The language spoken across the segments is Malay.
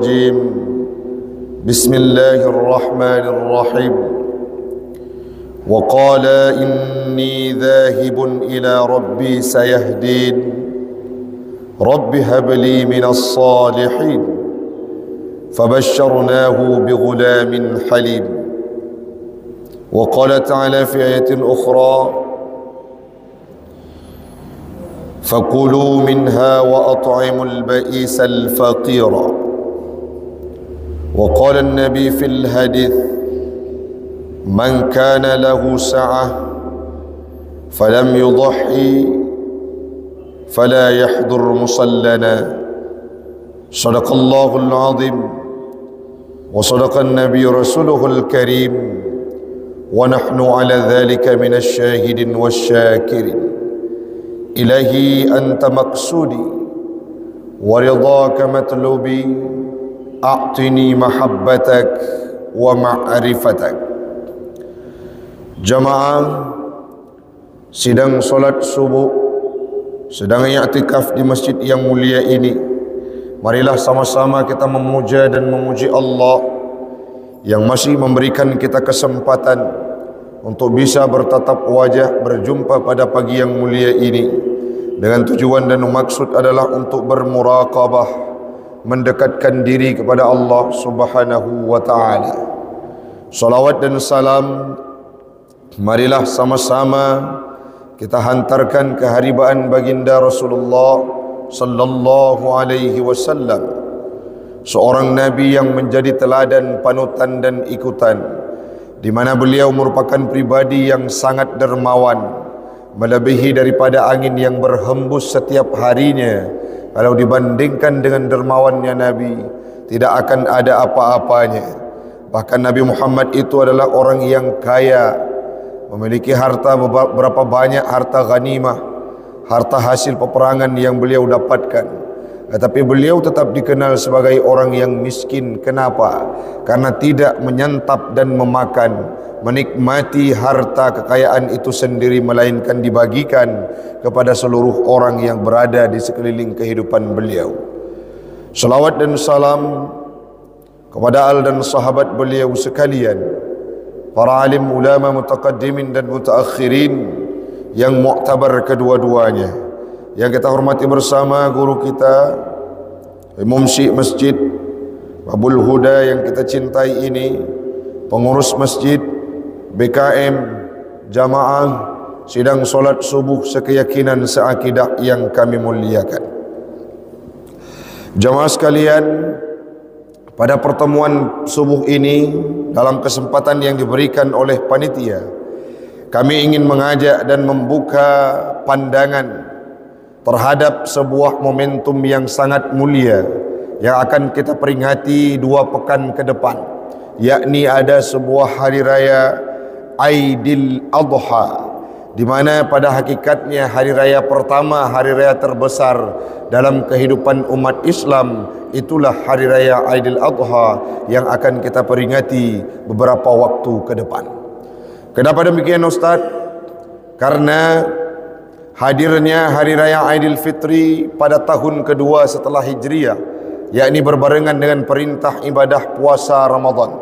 الرجيم بسم الله الرحمن الرحيم وقال إني ذاهب إلى ربي سيهدين رب هب لي من الصالحين فبشرناه بغلام حليم. وقال تعالى في آية أخرى فكلوا منها وأطعموا البئيس الفقير. وقال النبي في الحديث من كان له سعة فلم يضحي فلا يحضر مصلنا. صدق الله العظيم وصدق النبي رسوله الكريم ونحن على ذلك من الشاهدين والشاكرين. إلهي أنت مقصودي ورضاك مطلوبي أعطني محبتك ومعرفتك. Jamaah sidang solat subuh, sedang i'tikaf di masjid yang mulia ini, marilah sama-sama kita memuja dan memuji Allah yang masih memberikan kita kesempatan untuk bisa bertatap wajah berjumpa pada pagi yang mulia ini, dengan tujuan dan maksud adalah untuk bermuraqabah, mendekatkan diri kepada Allah Subhanahu wa ta'ala. Salawat dan salam marilah sama-sama kita hantarkan keharibaan baginda Rasulullah sallallahu alaihi wasallam, seorang nabi yang menjadi teladan, panutan dan ikutan, di mana beliau merupakan pribadi yang sangat dermawan, melebihi daripada angin yang berhembus setiap harinya. Kalau dibandingkan dengan dermawannya Nabi, tidak akan ada apa-apanya. Bahkan Nabi Muhammad itu adalah orang yang kaya, memiliki harta berapa banyak harta ghanimah, harta hasil peperangan yang beliau dapatkan. Tetapi beliau tetap dikenal sebagai orang yang miskin. Kenapa? Karena tidak menyantap dan memakan, menikmati harta kekayaan itu sendiri, melainkan dibagikan kepada seluruh orang yang berada di sekeliling kehidupan beliau. Salawat dan salam kepada al dan sahabat beliau sekalian, para alim ulama mutaqaddimin dan mutaakhirin yang mu'tabar kedua-duanya, yang kita hormati bersama guru kita Imam Syekh Masjid Babul Huda yang kita cintai ini, pengurus masjid, BKM, jamaah sidang solat subuh sekeyakinan seakidah yang kami muliakan. Jamaah sekalian, pada pertemuan subuh ini, dalam kesempatan yang diberikan oleh panitia, kami ingin mengajak dan membuka pandangan terhadap sebuah momentum yang sangat mulia yang akan kita peringati 2 pekan ke depan, yakni ada sebuah hari raya Aidil Adha, di mana pada hakikatnya hari raya pertama, hari raya terbesar dalam kehidupan umat Islam, itulah hari raya Aidil Adha yang akan kita peringati beberapa waktu ke depan. Kenapa demikian Ustaz? Karena hadirnya hari raya Aidil Fitri pada tahun kedua setelah Hijriah, yakni berbarengan dengan perintah ibadah puasa Ramadan.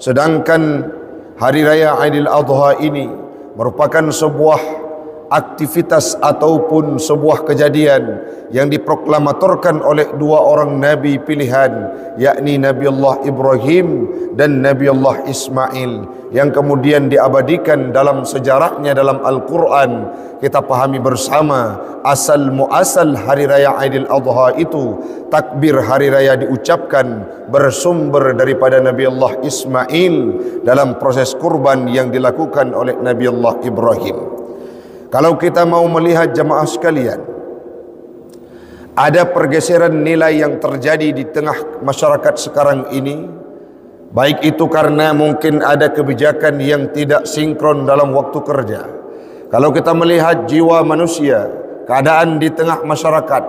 Sedangkan hari raya Aidil Adha ini merupakan sebuah aktivitas ataupun sebuah kejadian yang diproklamatorkan oleh 2 orang nabi pilihan, yakni Nabi Allah Ibrahim dan Nabi Allah Ismail, yang kemudian diabadikan dalam sejarahnya dalam Al-Quran. Kita pahami bersama asal muasal hari raya Aidil Adha itu, takbir hari raya diucapkan bersumber daripada Nabi Allah Ismail dalam proses kurban yang dilakukan oleh Nabi Allah Ibrahim. Kalau kita mau melihat jamaah sekalian, ada pergeseran nilai yang terjadi di tengah masyarakat sekarang ini, baik itu karena mungkin ada kebijakan yang tidak sinkron dalam waktu kerja. Kalau kita melihat jiwa manusia, keadaan di tengah masyarakat,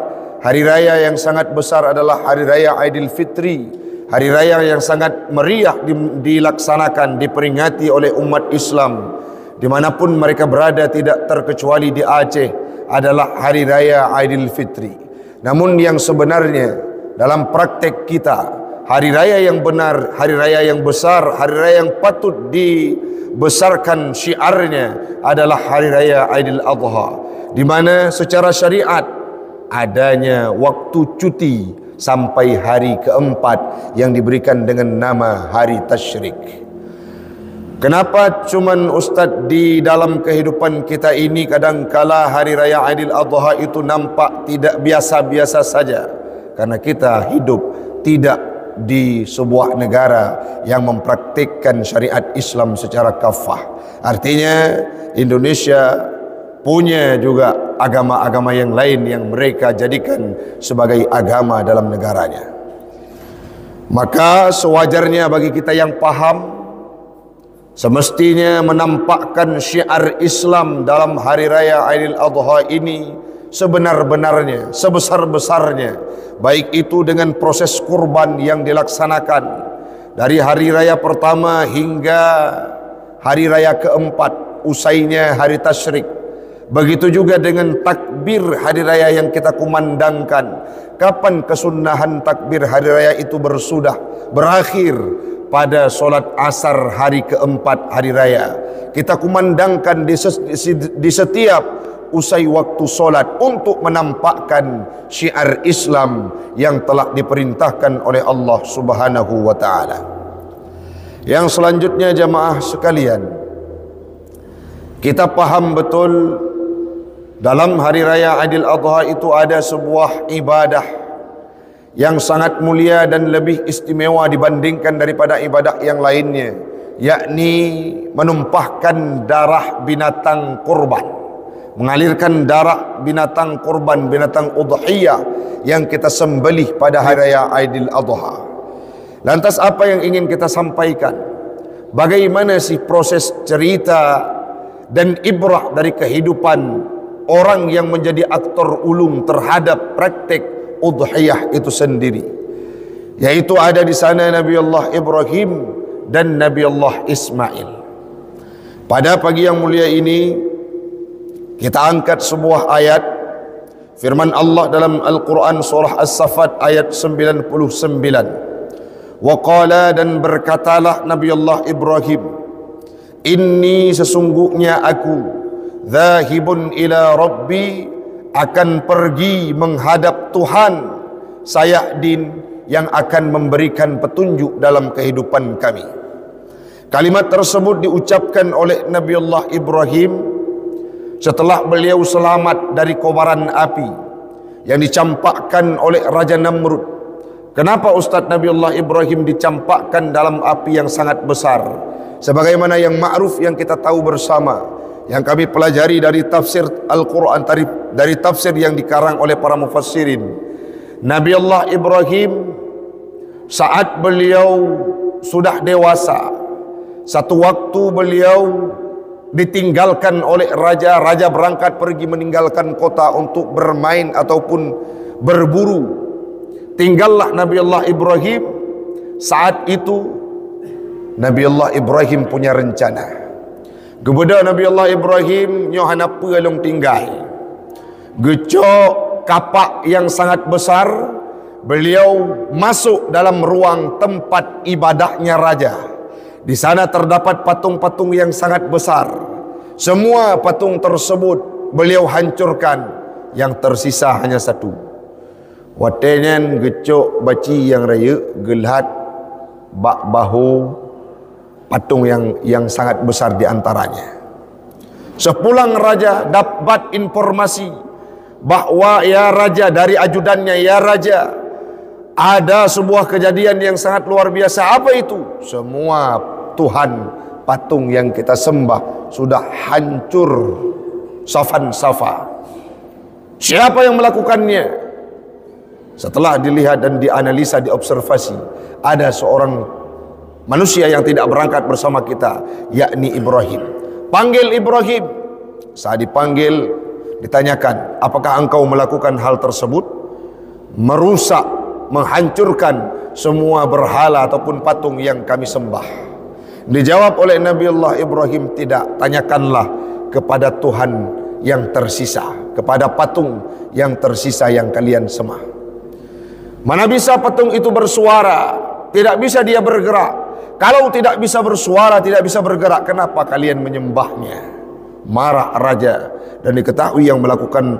hari raya yang sangat besar adalah hari raya Aidil Fitri, hari raya yang sangat meriah dilaksanakan, diperingati oleh umat Islam dimanapun mereka berada, tidak terkecuali di Aceh, adalah hari raya Aidil Fitri. Namun yang sebenarnya dalam praktek kita, hari raya yang benar, hari raya yang besar, hari raya yang patut dibesarkan syiarnya adalah hari raya Aidil Adha, di mana secara syariat adanya waktu cuti sampai hari keempat yang diberikan dengan nama hari tasyrik. Kenapa cuman Ustaz di dalam kehidupan kita ini kadangkala hari raya Aidil Adha itu nampak tidak biasa-biasa saja? Karena kita hidup tidak di sebuah negara yang mempraktikkan syariat Islam secara kafah. Artinya Indonesia punya juga agama-agama yang lain yang mereka jadikan sebagai agama dalam negaranya. Maka sewajarnya bagi kita yang paham, semestinya menampakkan syiar Islam dalam hari raya Aidil Adha ini sebenar-benarnya, sebesar-besarnya, baik itu dengan proses kurban yang dilaksanakan dari hari raya pertama hingga hari raya keempat, usainya hari tasyrik. Begitu juga dengan takbir hari raya yang kita kumandangkan. Kapan kesunahan takbir hari raya itu berakhir? Pada solat asar hari keempat hari raya. Kita kumandangkan di setiap usai waktu solat untuk menampakkan syiar Islam yang telah diperintahkan oleh Allah Subhanahu wa ta'ala. Yang selanjutnya jamaah sekalian, kita paham betul dalam hari raya Aidil Adha itu ada sebuah ibadah yang sangat mulia dan lebih istimewa dibandingkan daripada ibadah yang lainnya, yakni menumpahkan darah binatang kurban, mengalirkan darah binatang kurban, binatang udhiyah yang kita sembelih pada hari raya Aidil Adha. Lantas apa yang ingin kita sampaikan? Bagaimana sih proses cerita dan ibrah dari kehidupan orang yang menjadi aktor ulung terhadap praktek udhiyah itu sendiri, yaitu ada di sana Nabi Allah Ibrahim dan Nabi Allah Ismail. Pada pagi yang mulia ini kita angkat sebuah ayat firman Allah dalam Al-Quran surah As-Saffat ayat 99. Waqala, dan berkatalah Nabi Allah Ibrahim, inni sesungguhnya aku dhahibun ila rabbi, akan pergi menghadap Tuhan saya din yang akan memberikan petunjuk dalam kehidupan kami. Kalimat tersebut diucapkan oleh Nabi Allah Ibrahim setelah beliau selamat dari kobaran api yang dicampakkan oleh Raja Namrud. Kenapa Ustaz Nabi Allah Ibrahim dicampakkan dalam api yang sangat besar? Sebagaimana yang ma'ruf yang kita tahu bersama, yang kami pelajari dari tafsir Al-Quran, dari tafsir yang dikarang oleh para mufassirin, Nabi Allah Ibrahim saat beliau sudah dewasa, satu waktu beliau ditinggalkan oleh raja berangkat pergi meninggalkan kota untuk bermain ataupun berburu. Tinggallah Nabi Allah Ibrahim. Saat itu Nabi Allah Ibrahim punya rencana. Kemudian Nabi Allah Ibrahim nyohan apa long tinggal gecok kapak yang sangat besar. Beliau masuk dalam ruang tempat ibadahnya raja. Di sana terdapat patung-patung yang sangat besar. Semua patung tersebut beliau hancurkan. Yang tersisa hanya satu. Watenyan gecok baci yang raya gelhat bak bahu patung yang sangat besar di antaranya. Sepulang raja dapat informasi bahwa ya raja, dari ajudannya, ya raja, ada sebuah kejadian yang sangat luar biasa. Apa itu? Semua Tuhan patung yang kita sembah sudah hancur safan safa. Siapa yang melakukannya? Setelah dilihat dan dianalisa, diobservasi, ada seorang manusia yang tidak berangkat bersama kita, yakni Ibrahim. Panggil Ibrahim. Saat dipanggil, ditanyakan, apakah engkau melakukan hal tersebut? Merusak, menghancurkan semua berhala ataupun patung yang kami sembah. Dijawab oleh Nabi Allah Ibrahim, tidak. Tanyakanlah kepada Tuhan yang tersisa, kepada patung yang tersisa yang kalian sembah. Mana bisa patung itu bersuara? tidak bisa dia bergerak. Kalau tidak bisa bersuara, tidak bisa bergerak, kenapa kalian menyembahnya? Marah raja, dan diketahui yang melakukan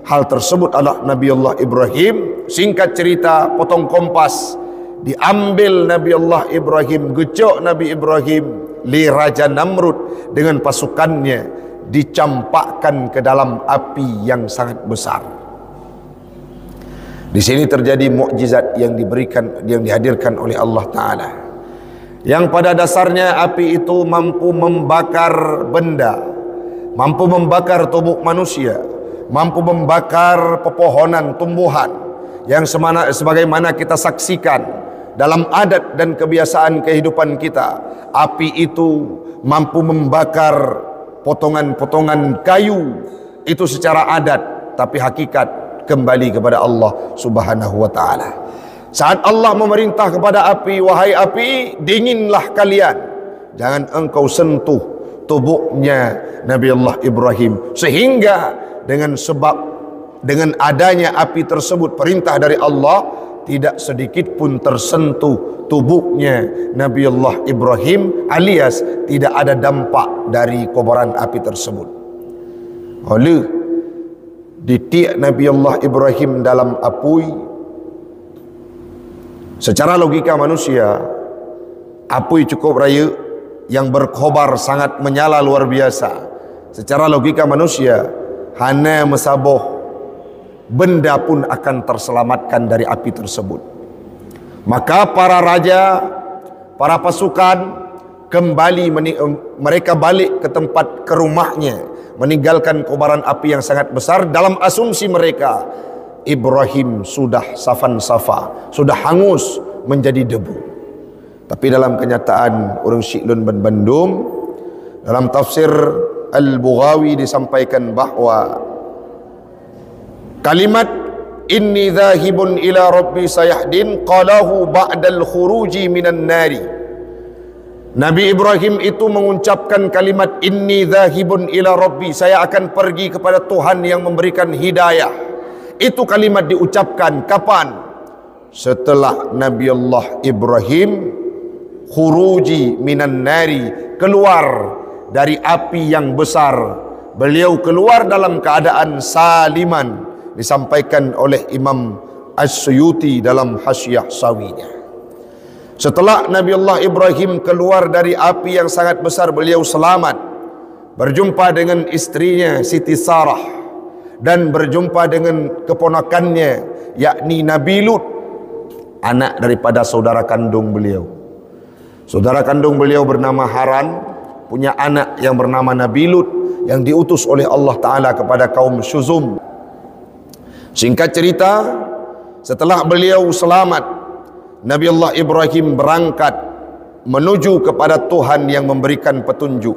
hal tersebut adalah Nabi Allah Ibrahim. Singkat cerita, potong kompas, diambil Nabi Allah Ibrahim, gecok Nabi Ibrahim li Raja Namrud dengan pasukannya, dicampakkan ke dalam api yang sangat besar. Di sini terjadi mukjizat yang diberikan, yang dihadirkan oleh Allah Ta'ala, yang pada dasarnya api itu mampu membakar benda, mampu membakar tubuh manusia, mampu membakar pepohonan, tumbuhan, yang sebagaimana kita saksikan dalam adat dan kebiasaan kehidupan kita. Api itu mampu membakar potongan-potongan kayu itu secara adat, tapi hakikat kembali kepada Allah Subhanahu wa ta'ala. Saat Allah memerintah kepada api, wahai api, dinginlah kalian, jangan engkau sentuh tubuhnya Nabi Allah Ibrahim. Sehingga dengan adanya api tersebut, perintah dari Allah, tidak sedikit pun tersentuh tubuhnya Nabi Allah Ibrahim, alias tidak ada dampak dari kobaran api tersebut. Oleh ditiak Nabi Allah Ibrahim dalam api, secara logika manusia, api cukup raya yang berkobar sangat menyala luar biasa. Secara logika manusia, hana mesaboh benda pun akan terselamatkan dari api tersebut. Maka para raja, para pasukan kembali, mereka balik ke tempat, ke rumahnya, meninggalkan kobaran api yang sangat besar. Dalam asumsi mereka, Ibrahim sudah safan safa, sudah hangus menjadi debu. Tapi dalam kenyataan, orang Syiklun bin Bandung dalam tafsir Al-Bughawi disampaikan bahawa kalimat inni dhahibun ila rabbi sayahdin qalahu ba'dal khuruji minan nari. Nabi Ibrahim itu mengucapkan kalimat inni dhahibun ila rabbi, saya akan pergi kepada Tuhan yang memberikan hidayah. Itu kalimat diucapkan kapan? Setelah Nabi Allah Ibrahim khuruji minan nari, keluar dari api yang besar. Beliau keluar dalam keadaan saliman, disampaikan oleh Imam As-Suyuti dalam Hasyiah Sawinya. Setelah Nabi Allah Ibrahim keluar dari api yang sangat besar, beliau selamat, berjumpa dengan istrinya Siti Sarah, dan berjumpa dengan keponakannya yakni Nabi Lut, anak daripada saudara kandung beliau. Saudara kandung beliau bernama Haran, punya anak yang bernama Nabi Lut, yang diutus oleh Allah Ta'ala kepada kaum Syuzum. Singkat cerita, setelah beliau selamat, Nabi Allah Ibrahim berangkat menuju kepada Tuhan yang memberikan petunjuk.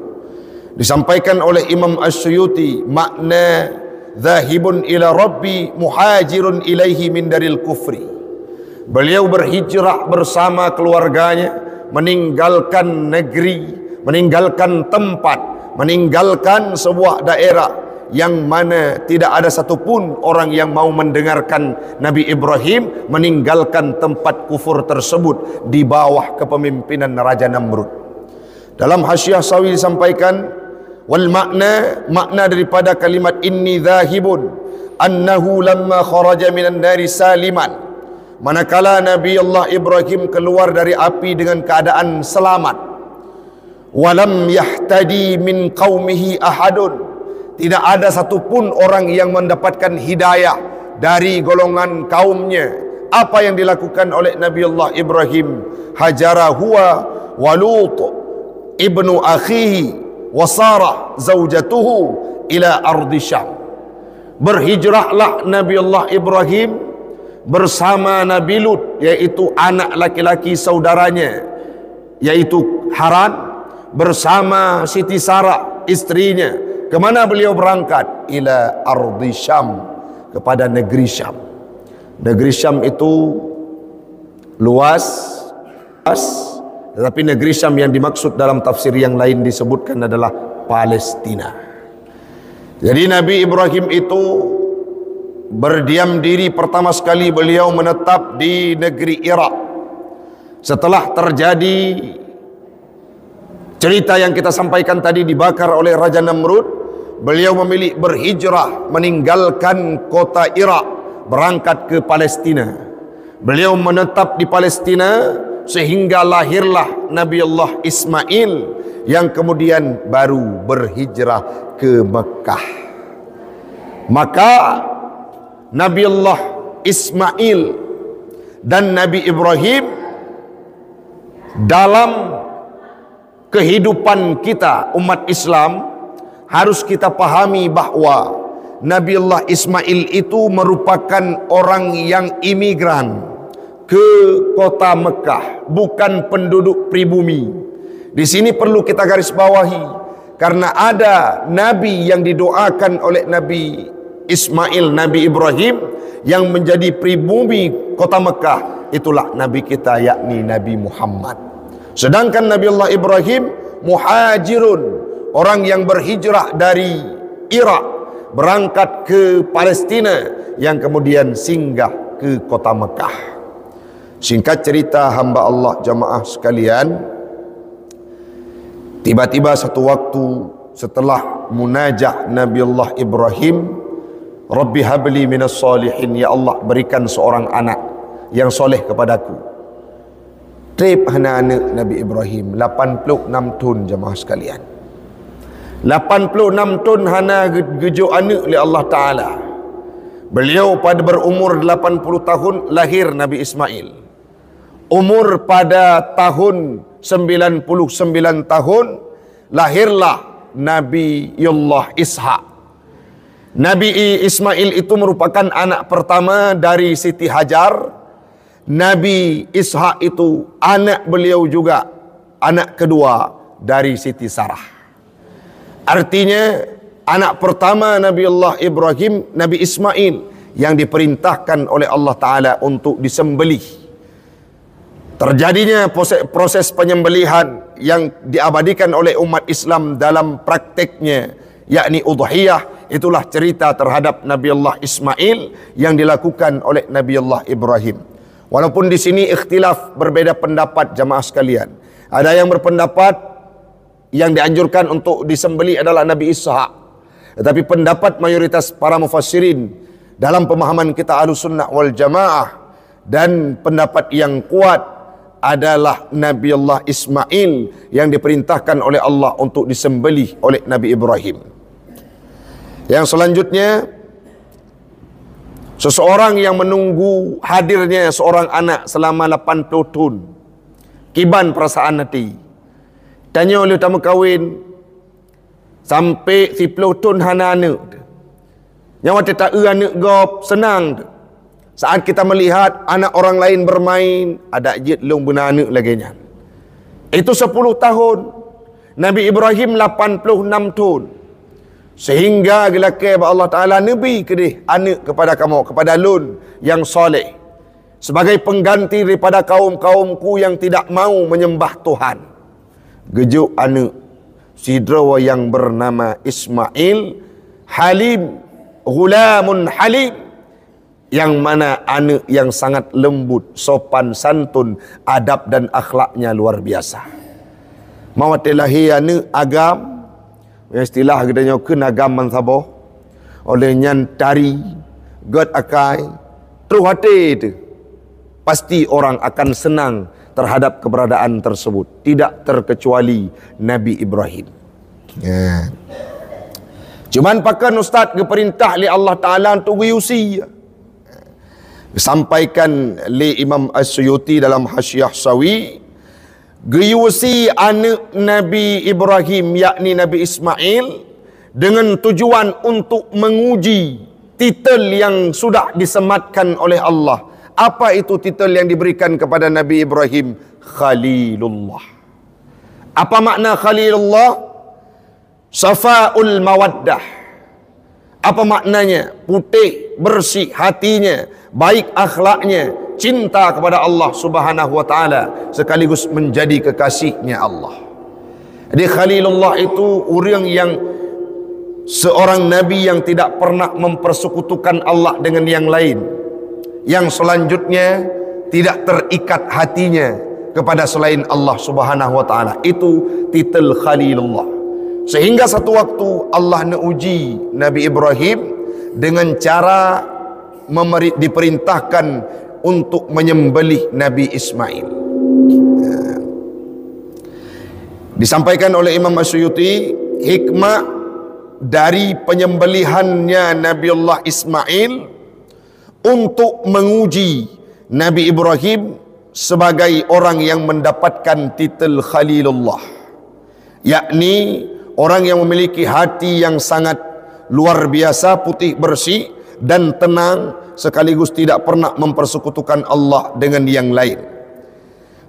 Disampaikan oleh Imam As-Suyuti, makna dhahibun ila rabbi muhajirun ilaihi min daril kufri. Beliau berhijrah bersama keluarganya, meninggalkan negeri, meninggalkan tempat, meninggalkan sebuah daerah yang mana tidak ada satupun orang yang mau mendengarkan Nabi Ibrahim, meninggalkan tempat kufur tersebut di bawah kepemimpinan Raja Namrud. Dalam Hasyiah Sawi disampaikan, wal makna daripada kalimat inni dhahibun annahu lamma kharaja minan nari saliman, manakala Nabi Allah Ibrahim keluar dari api dengan keadaan selamat, walam yahtadi min qaumihi ahadun, tidak ada satupun orang yang mendapatkan hidayah dari golongan kaumnya. Apa yang dilakukan oleh Nabi Allah Ibrahim? Hajara huwa wa Lut ibnu akhihi wa Sarah zaujatuhu ila ardi Syam. Berhijrahlah Nabi Allah Ibrahim bersama Nabi Lut, yaitu anak laki-laki saudaranya, yaitu Haran, bersama Siti Sarah istrinya. Kemana beliau berangkat? Ila ardi Syam, kepada negeri Syam. Negeri Syam itu luas, tetapi negeri Syam yang dimaksud dalam tafsir yang lain disebutkan adalah Palestina. Jadi Nabi Ibrahim itu berdiam diri, pertama sekali beliau menetap di negeri Irak. setelah terjadi cerita yang kita sampaikan tadi, dibakar oleh Raja Namrud, beliau memilih berhijrah meninggalkan kota Irak, berangkat ke Palestina. Beliau menetap di Palestina sehingga lahirlah Nabi Allah Ismail, yang kemudian baru berhijrah ke Mekah. Maka Nabi Allah Ismail dan Nabi Ibrahim dalam kehidupan kita umat Islam harus kita pahami bahwa Nabi Allah Ismail itu merupakan orang yang imigran ke kota Mekah, bukan penduduk pribumi. Di sini perlu kita garis bawahi, karena ada nabi yang didoakan oleh Nabi Ismail, Nabi Ibrahim, yang menjadi pribumi kota Mekah, itulah nabi kita, yakni Nabi Muhammad. Sedangkan Nabi Allah Ibrahim muhajirun, orang yang berhijrah dari Irak berangkat ke Palestina, yang kemudian singgah ke kota Mekah. Singkat cerita hamba Allah jamaah sekalian, tiba-tiba satu waktu setelah munajat Nabi Allah Ibrahim, Rabbi habli minas salihin, ya Allah berikan seorang anak yang soleh kepadaku. Trip hana anak Nabi Ibrahim 86 tahun jemaah sekalian. 86 tahun hana gejo anak oleh Allah Ta'ala. Beliau pada berumur 80 tahun lahir Nabi Ismail. Umur pada tahun 99 tahun lahirlah Nabi Allah Ishak. Nabi Ismail itu merupakan anak pertama dari Siti Hajar. Nabi Ishak itu anak beliau juga anak kedua dari Siti Sarah. Artinya anak pertama Nabi Allah Ibrahim, Nabi Ismail, yang diperintahkan oleh Allah Ta'ala untuk disembelih. Terjadinya proses penyembelihan yang diabadikan oleh umat Islam dalam prakteknya, yakni udhiyah. Itulah cerita terhadap Nabi Allah Ismail yang dilakukan oleh Nabi Allah Ibrahim. Walaupun di sini ikhtilaf, berbeda pendapat jamaah sekalian. Ada yang berpendapat yang dianjurkan untuk disembelih adalah Nabi Ishak. Tetapi pendapat mayoritas para mufassirin dalam pemahaman kita Ahlussunnah wal Jamaah, dan pendapat yang kuat adalah Nabi Allah Ismail yang diperintahkan oleh Allah untuk disembelih oleh Nabi Ibrahim. Yang selanjutnya, seseorang yang menunggu hadirnya seorang anak selama 80 tahun, kiban perasaan hati. Tanya oleh utama kahwin, sampai 10 tahun hana anak. Nyawa tak anak gop, senang. Saat kita melihat anak orang lain bermain, ada jid long benar anak lagi nya. Itu 10 tahun. Nabi Ibrahim 86 tahun. Sehingga gelake Allah Ta'ala Nabi kedih anak kepada kamu, kepada lun yang soleh, sebagai pengganti daripada kaum-kaumku yang tidak mau menyembah Tuhan. Gejuk anak sidrawa yang bernama Ismail, Halim, Ghulamun Halim, yang mana anak yang sangat lembut, sopan santun, adab dan akhlaknya luar biasa. Mawatilahi anak agam, yang istilah kita nyokan agam mansabah, olehnya tari god akai terus hati itu, pasti orang akan senang terhadap keberadaan tersebut, tidak terkecuali Nabi Ibrahim. Ya. Cuman pakan ustaz ke perintah li Allah Ta'ala untuk yusi, disampaikan li Imam As-Suyuti dalam Hasyiah Sawi, geyusi anak Nabi Ibrahim, yakni Nabi Ismail, dengan tujuan untuk menguji titel yang sudah disematkan oleh Allah. Apa itu titel yang diberikan kepada Nabi Ibrahim? Khalilullah. Apa makna Khalilullah? Safaul mawaddah. Apa maknanya? Putih, bersih hatinya, baik akhlaknya, cinta kepada Allah Subhanahu wa Ta'ala, sekaligus menjadi kekasihnya Allah. Jadi Khalilullah itu orang yang, seorang nabi yang tidak pernah mempersekutukan Allah dengan yang lain, yang selanjutnya tidak terikat hatinya kepada selain Allah Subhanahu wa taala. Itu titel Khalilullah. Sehingga satu waktu Allah uji Nabi Ibrahim dengan cara diperintahkan untuk menyembelih Nabi Ismail. Disampaikan oleh Imam Asyuyuti, hikmah dari penyembelihannya Nabiullah Ismail untuk menguji Nabi Ibrahim sebagai orang yang mendapatkan titel Khalilullah, yakni orang yang memiliki hati yang sangat luar biasa, putih bersih dan tenang, sekaligus tidak pernah mempersekutukan Allah dengan yang lain.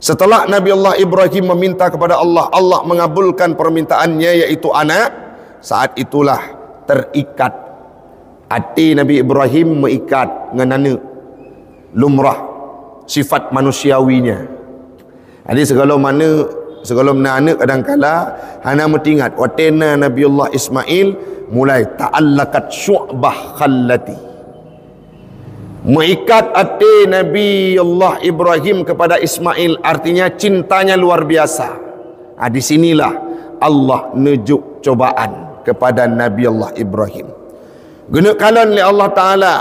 Setelah Nabi Allah Ibrahim meminta kepada Allah, Allah mengabulkan permintaannya, yaitu anak. Saat itulah terikat hati Nabi Ibrahim, mengikat ngenana lumrah sifat manusiawinya. Jadi segala anak kadang-kala hana metingat watena Nabi Allah Ismail mulai ta'allakat syu'bah khallati, mengikat hati Nabi Allah Ibrahim kepada Ismail, artinya cintanya luar biasa. Di sinilah Allah nujuk cobaan kepada Nabi Allah Ibrahim. Guna kalan oleh Allah Ta'ala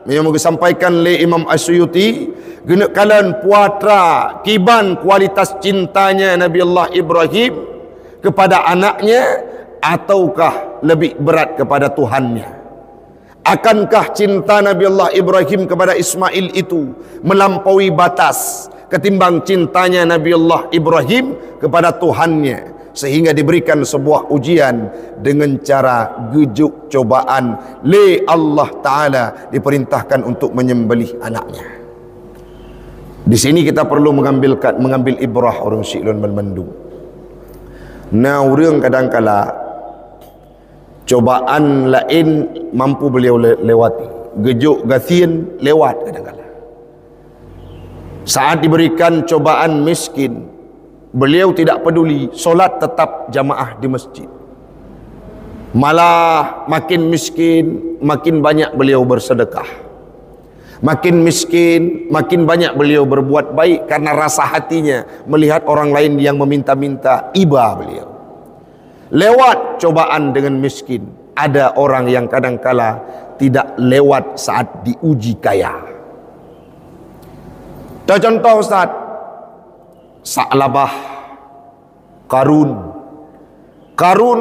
yang disampaikan oleh Imam Asyuyuti, guna kalan puatra kiban kualitas cintanya Nabi Allah Ibrahim kepada anaknya, ataukah lebih berat kepada Tuhannya? Akankah cinta Nabi Allah Ibrahim kepada Ismail itu melampaui batas ketimbang cintanya Nabi Allah Ibrahim kepada Tuhannya, sehingga diberikan sebuah ujian dengan cara gejuk cobaan le Allah Ta'ala, diperintahkan untuk menyembelih anaknya. Di sini kita perlu mengambil ibrah orang syi'lun bermandung. Nah, orang kadang-kala cobaan lain mampu beliau lewati, gejuk gasin lewat kadang-kala. Saat diberikan cobaan miskin, beliau tidak peduli, solat tetap jamaah di masjid. Malah makin miskin, makin banyak beliau bersedekah. Makin miskin, makin banyak beliau berbuat baik, karena rasa hatinya melihat orang lain yang meminta-minta, iba beliau. Lewat cobaan dengan miskin. Ada orang yang kadangkala tidak lewat saat diuji kaya. Contoh Ustaz, Sa'labah, Karun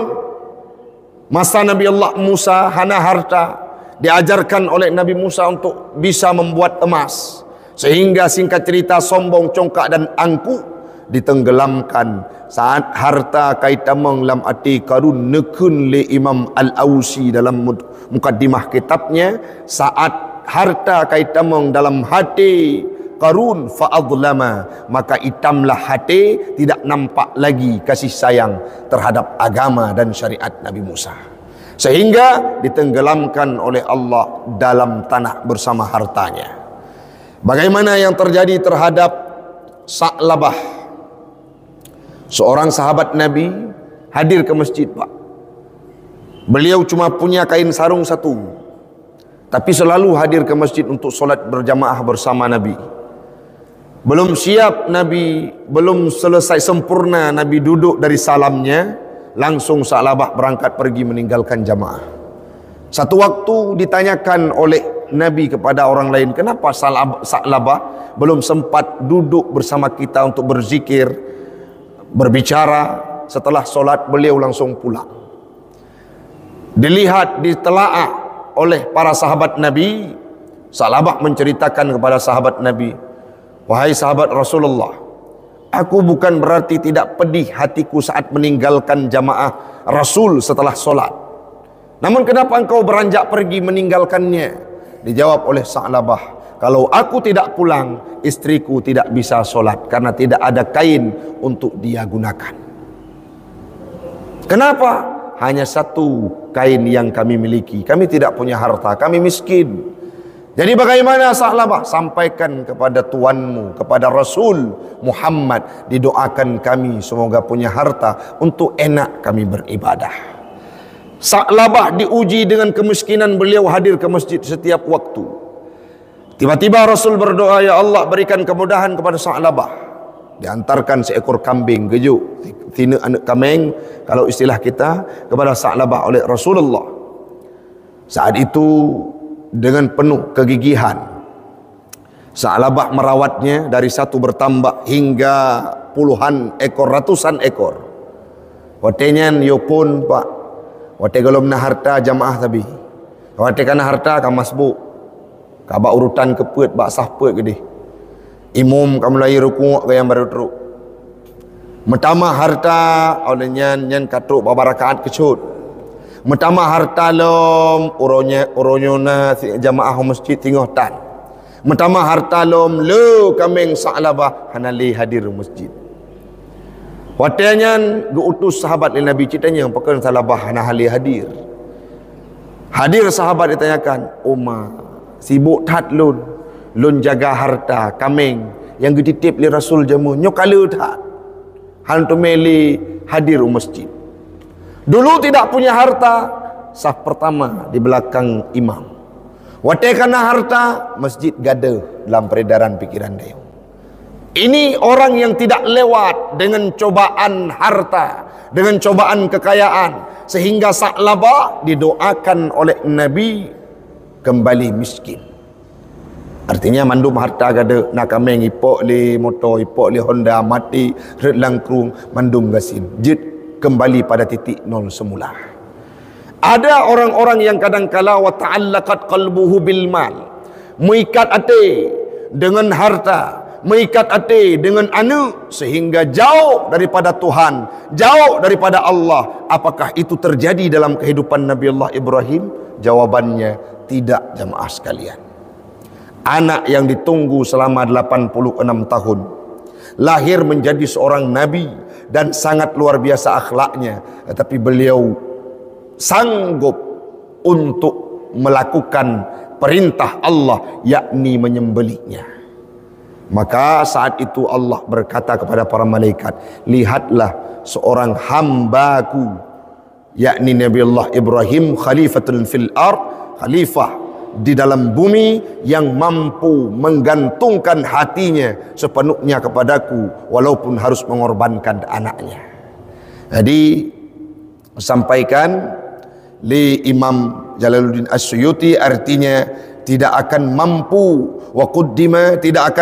masa Nabi Allah Musa hana harta, diajarkan oleh Nabi Musa untuk bisa membuat emas, sehingga singkat cerita sombong, congkak dan angkuh ditenggelamkan. Saat harta kaitamang lam ati Karun nekun le Imam Al-Ausi dalam mukaddimah kitabnya, saat harta kaitamang dalam hati Karun fa'adlama, maka hitamlah hati, tidak nampak lagi kasih sayang terhadap agama dan syariat Nabi Musa, sehingga ditenggelamkan oleh Allah dalam tanah bersama hartanya. Bagaimana yang terjadi terhadap Sa'labah, seorang sahabat Nabi, hadir ke masjid Pak. Beliau cuma punya kain sarung satu, tapi selalu hadir ke masjid untuk solat berjamaah bersama Nabi. Belum siap Nabi, belum selesai sempurna Nabi duduk dari salamnya, langsung Sa'labah berangkat pergi meninggalkan jamaah. Satu waktu ditanyakan oleh Nabi kepada orang lain, kenapa Sa'labah belum sempat duduk bersama kita untuk berzikir, berbicara? Setelah solat beliau langsung pulang. Dilihat, ditelaah oleh para sahabat Nabi, Sa'labah menceritakan kepada sahabat Nabi, wahai sahabat Rasulullah, aku bukan berarti tidak pedih hatiku saat meninggalkan jamaah Rasul setelah solat, namun kenapa engkau beranjak pergi meninggalkannya? Dijawab oleh Sa'labah, kalau aku tidak pulang, istriku tidak bisa solat karena tidak ada kain untuk dia gunakan. Kenapa? Hanya satu kain yang kami miliki, kami tidak punya harta, kami miskin. Jadi bagaimana Sa'labah? Sampaikan kepada tuanmu, kepada Rasul Muhammad, didoakan kami semoga punya harta untuk enak kami beribadah. Sa'labah diuji dengan kemiskinan, beliau hadir ke masjid setiap waktu. Tiba-tiba Rasul berdoa, ya Allah berikan kemudahan kepada Sa'labah. diantarkan seekor kambing gejuk, tina anak kambing kalau istilah kita, kepada Sa'labah oleh Rasulullah. Saat itu dengan penuh kegigihan Sa'labah merawatnya dari satu bertambah hingga puluhan ekor, ratusan ekor. Watenyan yo pun pak, wate galom na harta jamaah tabi. Wate kana harta ka masbuk. Ka ba urutan kepeut ba sah peut gede. Imum ka mulai rukuk ke yang baru teruk. Metama harta olehnya nyan katruk ba rakaat kecut. Metama harta lom uronyona jamaah masjid tinggal tan. Metama harta lom le kameng Sa'labah hanali hadir masjid. Watanya diutus sahabat Nabi ceritanya pakai Sa'labah hanali hadir. Hadir sahabat ditanyakan, "Umar, sibuk tat lun jaga harta kameng yang dititip li Rasul jamu nyokala tat. Hantu meli hadir masjid." Dulu tidak punya harta, saf pertama di belakang imam. Watai kana harta, masjid gada dalam peredaran pikiran dia. Ini orang yang tidak lewat dengan cobaan harta, dengan cobaan kekayaan, sehingga Sa'labah didoakan oleh Nabi kembali miskin. Artinya mandum harta gada, nak kameng ipok li motor, ipok li Honda, mati red langkrung, mandum gasin. Jid kembali pada titik nol semula. Ada orang-orang yang kadang-kala wa ta'allaqat qalbuhu bil mal, mengikat hati dengan harta, mengikat hati dengan anak, sehingga jauh daripada Tuhan, jauh daripada Allah. Apakah itu terjadi dalam kehidupan Nabi Allah Ibrahim? Jawabannya tidak, jamaah sekalian. Anak yang ditunggu selama 86 tahun lahir menjadi seorang nabi dan sangat luar biasa akhlaknya, tetapi beliau sanggup untuk melakukan perintah Allah, yakni menyembelihnya. Maka saat itu Allah berkata kepada para malaikat, "Lihatlah seorang hambaku, yakni Nabi Allah Ibrahim, khalifatul fil ard, khalifah di dalam bumi, yang mampu menggantungkan hatinya sepenuhnya kepadaku walaupun harus mengorbankan anaknya." Jadi sampaikan li Imam Jalaluddin As-Suyuti, artinya tidak akan mampu wa quddima, tidak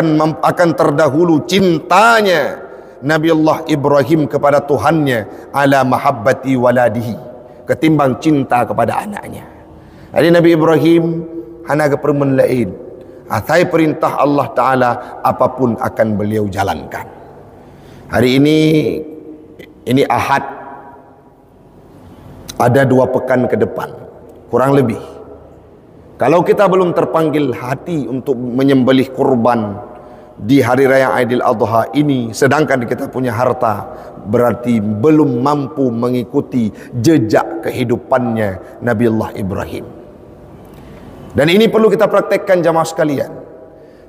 akan terdahulu cintanya Nabi Allah Ibrahim kepada Tuhannya ala mahabbati waladihi, ketimbang cinta kepada anaknya. Jadi Nabi Ibrahim hana ke permen lain, atai perintah Allah Ta'ala apapun akan beliau jalankan. Hari ini Ahad, ada 2 pekan ke depan kurang lebih. Kalau kita belum terpanggil hati untuk menyembelih kurban di hari raya Aidil Adha ini, sedangkan kita punya harta, berarti belum mampu mengikuti jejak kehidupannya Nabi Allah Ibrahim. Dan ini perlu kita praktekkan jamaah sekalian,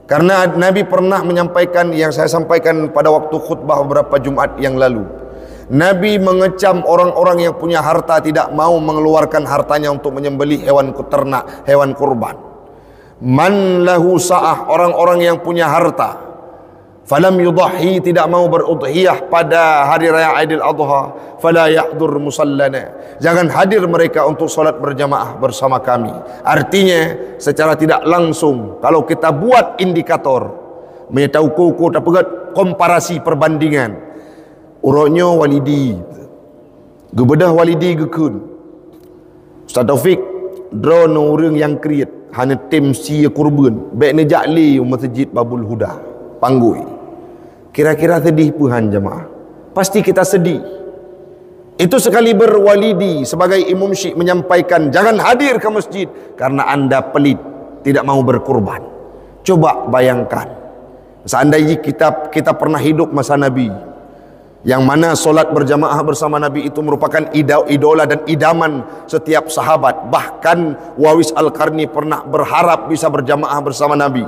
karena Nabi pernah menyampaikan yang saya sampaikan pada waktu khutbah beberapa Jumat yang lalu. Nabi mengecam orang-orang yang punya harta tidak mau mengeluarkan hartanya untuk menyembelih hewan ternak, hewan kurban. Man lahu sa'ah, orang-orang yang punya harta, falam yudhi, tidak mau berudhiyah pada hari raya Aidil Adha, fala yahdur musallana, jangan hadir mereka untuk solat berjamaah bersama kami. Artinya secara tidak langsung, kalau kita buat indikator, menyatakan ukur dapat komparasi perbandingan, urutnya walidi gebedah walidi gekun Ustaz Taufik drone orang yang create hanya tim si kurban baik ne jakli masjid Babul Huda Panggui. Kira-kira sedih puhan jemaah, pasti kita sedih. Itu sekali berwalidi sebagai Imam Syekh menyampaikan jangan hadir ke masjid karena anda pelit, tidak mau berkurban. Coba bayangkan seandainya kita pernah hidup masa Nabi, yang mana solat berjamaah bersama Nabi itu merupakan idola dan idaman setiap sahabat. Bahkan Wawis Al-Qarni pernah berharap bisa berjamaah bersama Nabi.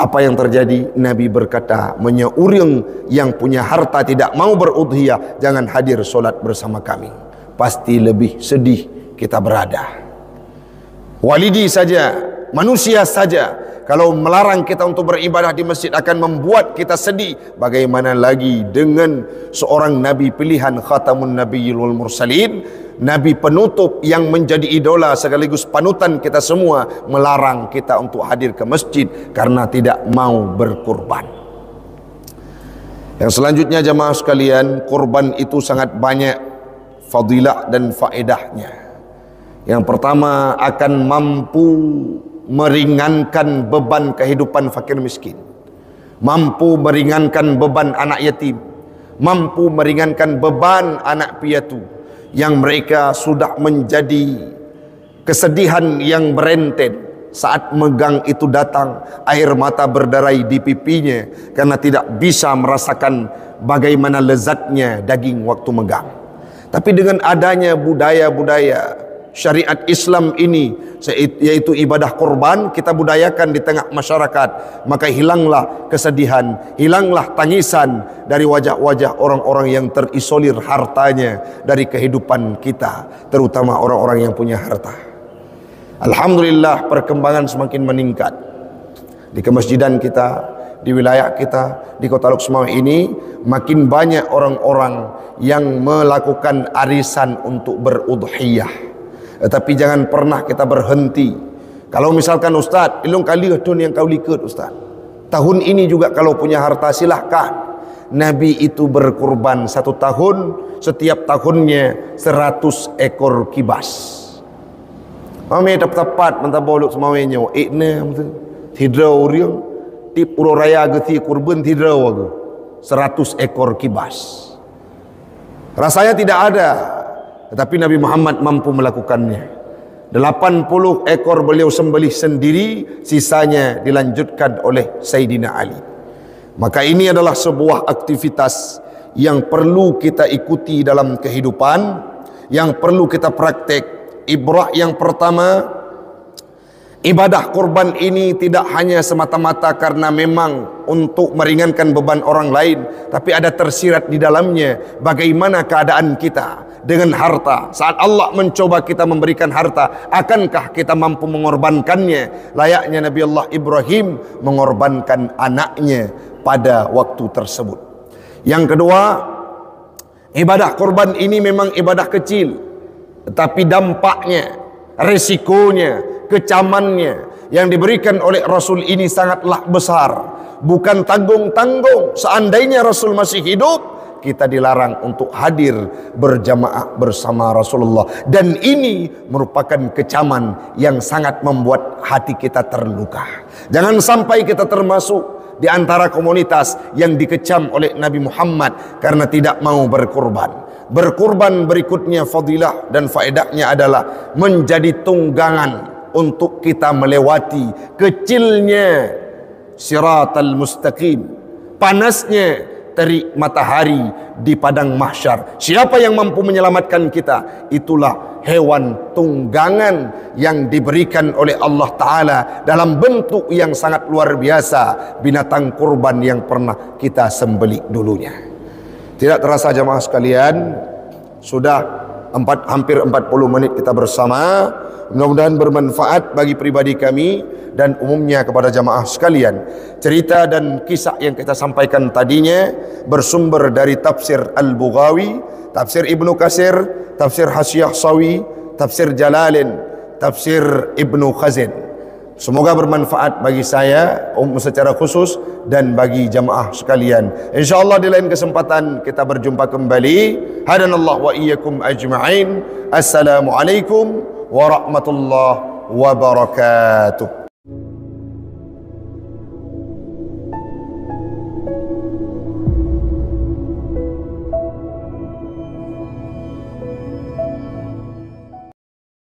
Apa yang terjadi? Nabi berkata, "Menyeurang yang punya harta tidak mau berudhiyah, jangan hadir solat bersama kami." Pasti lebih sedih kita berada. Walidi saja, manusia saja, Kalau melarang kita untuk beribadah di masjid akan membuat kita sedih, bagaimana lagi dengan seorang nabi pilihan, khatamun nabiyil wal mursalin, nabi penutup yang menjadi idola sekaligus panutan kita semua, melarang kita untuk hadir ke masjid karena tidak mau berkurban. Yang selanjutnya jamaah sekalian, kurban itu sangat banyak fadilah dan faedahnya. Yang pertama, akan mampu meringankan beban kehidupan fakir miskin, mampu meringankan beban anak yatim, mampu meringankan beban anak piatu yang mereka sudah menjadi kesedihan yang berenten saat megang itu datang, air mata berderai di pipinya karena tidak bisa merasakan bagaimana lezatnya daging waktu megang. Tapi dengan adanya budaya-budaya syariat Islam ini, yaitu ibadah kurban, kita budayakan di tengah masyarakat, maka hilanglah kesedihan, hilanglah tangisan dari wajah-wajah orang-orang yang terisolir hartanya dari kehidupan kita, terutama orang-orang yang punya harta. Alhamdulillah, perkembangan semakin meningkat di kemasjidan kita, di wilayah kita, di kota Lok Sumawe ini makin banyak orang-orang yang melakukan arisan untuk berudhiyah. Tetapi jangan pernah kita berhenti. Kalau misalkan Ustaz, ilung kali adun yang kau likut Ustaz, tahun ini juga kalau punya harta silahkan. Nabi itu berkurban 1 tahun, setiap tahunnya 100 ekor kibas. Mami tepat-tepat mentabau Lok Sumawe nyo, ikna hidrau riang tip uro raya geti kurban hidrau aku 100 ekor kibas. Rasanya tidak ada, tetapi Nabi Muhammad mampu melakukannya. 80 ekor beliau sembelih sendiri, sisanya dilanjutkan oleh Sayyidina Ali. Maka ini adalah sebuah aktivitas yang perlu kita ikuti dalam kehidupan, yang perlu kita praktek. Ibrah yang pertama, ibadah kurban ini tidak hanya semata-mata karena memang untuk meringankan beban orang lain, tapi ada tersirat di dalamnya bagaimana keadaan kita dengan harta. Saat Allah mencoba kita memberikan harta, akankah kita mampu mengorbankannya layaknya Nabi Allah Ibrahim mengorbankan anaknya pada waktu tersebut. Yang kedua, ibadah kurban ini memang ibadah kecil, tetapi dampaknya, resikonya, kecamannya yang diberikan oleh Rasul ini sangatlah besar, bukan tanggung-tanggung. Seandainya Rasul masih hidup, kita dilarang untuk hadir berjamaah bersama Rasulullah, dan ini merupakan kecaman yang sangat membuat hati kita terluka. Jangan sampai kita termasuk di antara komunitas yang dikecam oleh Nabi Muhammad karena tidak mau berkurban. Berkurban berikutnya fadilah dan faedahnya adalah menjadi tunggangan untuk kita melewati kecilnya siratal mustaqim, panasnya terik matahari di padang mahsyar. Siapa yang mampu menyelamatkan kita? Itulah hewan tunggangan yang diberikan oleh Allah Ta'ala dalam bentuk yang sangat luar biasa, binatang kurban yang pernah kita sembelih dulunya. Tidak terasa jamaah sekalian, sudah hampir 40 menit kita bersama. Mudah-mudahan bermanfaat bagi pribadi kami dan umumnya kepada jamaah sekalian. Cerita dan kisah yang kita sampaikan tadinya bersumber dari tafsir Al-Bughawi, tafsir Ibnu Katsir, tafsir Hasyiah Sawi, tafsir Jalalain, tafsir Ibnu Khazin. Semoga bermanfaat bagi saya secara khusus dan bagi jamaah sekalian. InsyaAllah di lain kesempatan kita berjumpa kembali. Hadanallah wa iyyakum ajma'in. Assalamualaikum warahmatullahi wabarakatuh.